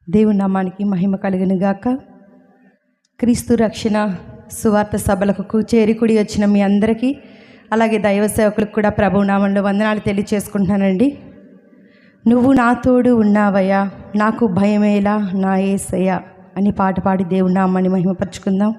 దేవుని నామానికి మహిమ కలుగును గాక. క్రీస్తు రక్షణ సువార్త సభలకు చేరికుడి వచ్చిన మీ అందరికీ, అలాగే దైవ సేవకులకు కూడా ప్రభువు నామంలో వందనాలు తెలియచేసుకుంటున్నానండి. నువ్వు నా తోడు ఉన్నావయ్యా, నాకు భయమేలా నా యేసయ్యా అని పాట పాడి దేవుని నామాన్ని మహిమపరుచుకుందాం.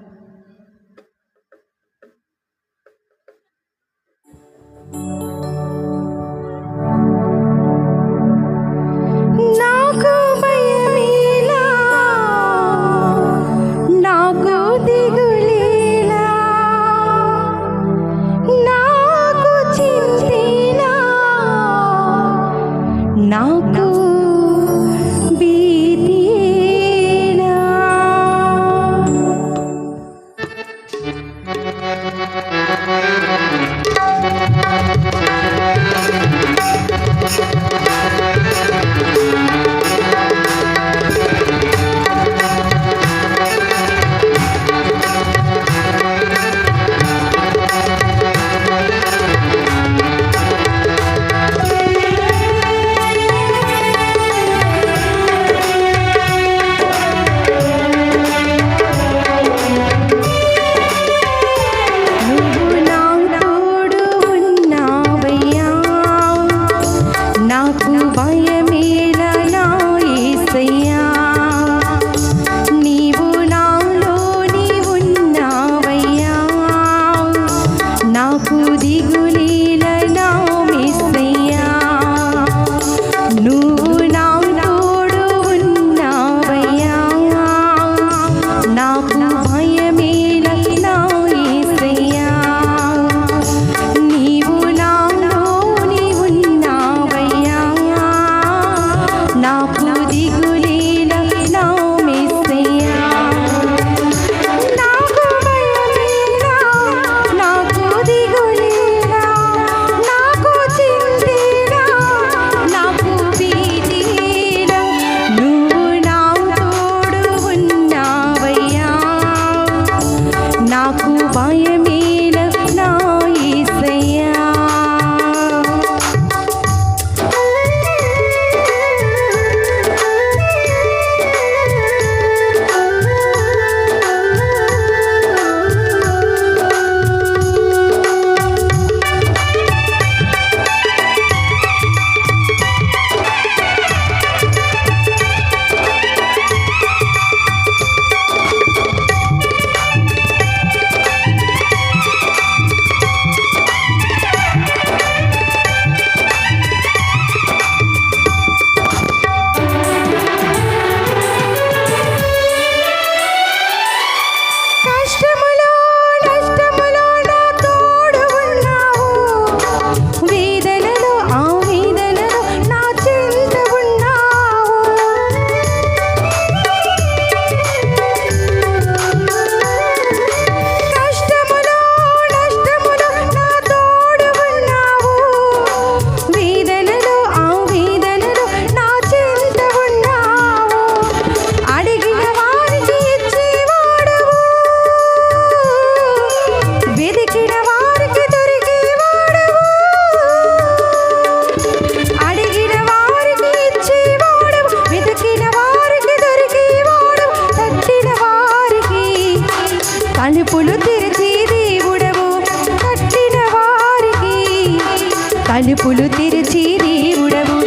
తలుపులు తెరిచి దేవుడవు,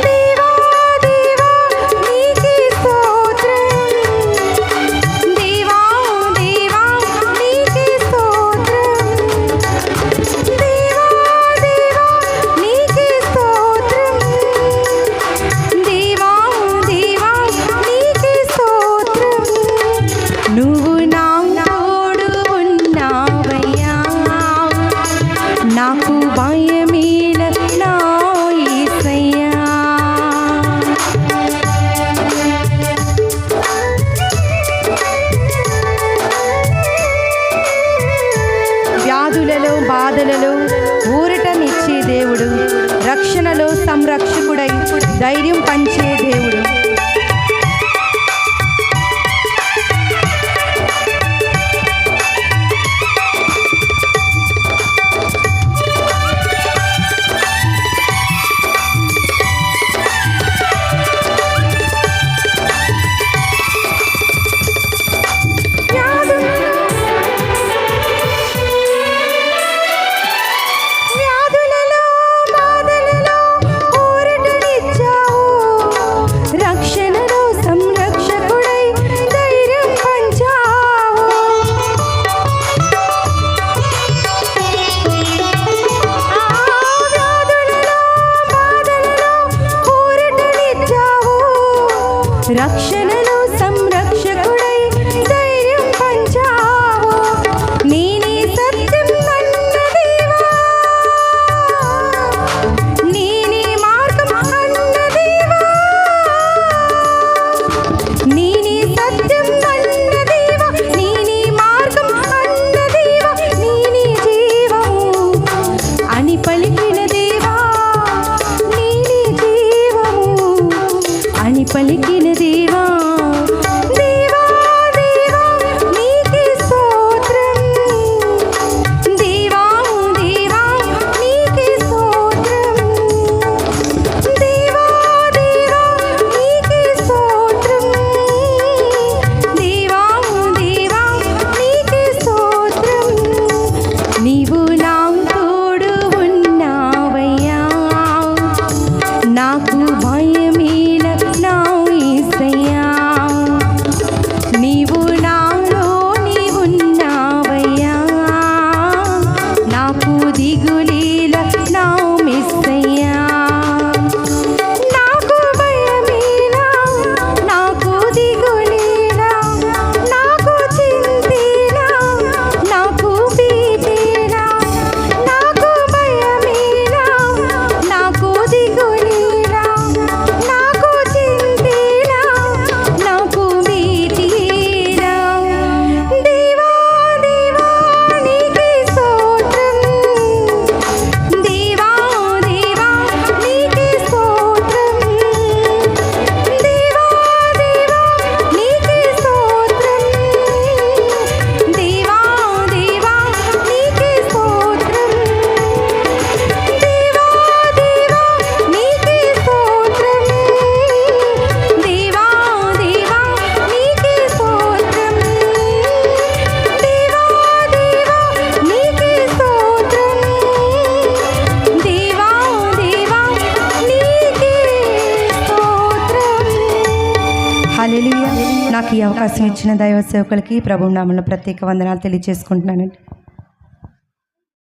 దేవా దేవా నీకే స్తోత్రం, దేవా దేవా నీకే స్తోత్రం, దేవా దేవా నీకే స్తోత్రం, దేవా దేవా నీకే స్తోత్రం. నువ్వు నా తోడు ఉన్నావయ్యా, నాకు భయమే వ్యాధులలో బాధలలో ఊరటనిచ్చే దేవుడు, రక్షణలో సంరక్షకుడై ధైర్యం పంచే దేవుడు. రక్షణలో సంరక్షకుడై ధైర్యం పంచావు. నేనే సత్యం అన్న దేవా, నేనే మార్గం అన్న దేవా, నేనే సత్యం అన్న దేవా, నేనే మార్గం అన్న దేవా, నేనే జీవము అని పలికిన దేవా, నేనే జీవము అని పలికిన దేవా. దేవా దేవా నీకే స్తోత్రం, దేవా దేవా నీకే స్తోత్రం, దేవా దేవా నీకే స్తోత్రం, దేవా దేవా నీకే స్తోత్రం. నీవు నా తోడు ఉన్నావయ్యా, నాకు భయమేల నా యేసయ్యా. నీవు నాలోని ఉన్నావయ్యా, నాకు దిగులేల నా మెస్సయ్యా. నాకు భయమేలా, నాకు దిగులేలా, నాకు చింతేలా, నాకు భీతేలా. నాకు భయమేలా, నాకు దిగులేలా, నాకు చింతేలా, నాకు భీతేలా. దేవా దేవా నీకే స్తోత్రం, దేవా దేవా నీకే స్తోత్రం, దేవా దేవా నీకే స్తోత్రం, దేవా దేవా నీకే స్తోత్రం, దేవా దేవా నీకే స్తోత్రం, దేవా దేవా నీకే స్తోత్రం, దేవా దేవా నీకే స్తోత్రం, దేవా దేవా నీకే స్తోత్రం. హల్లెలూయా. నాకు ఈ అవకాశం ఇచ్చిన దైవ సేవకులకి ప్రభు నామములో ప్రత్యేక వందనాలు తెలియజేసుకుంటున్నానండి.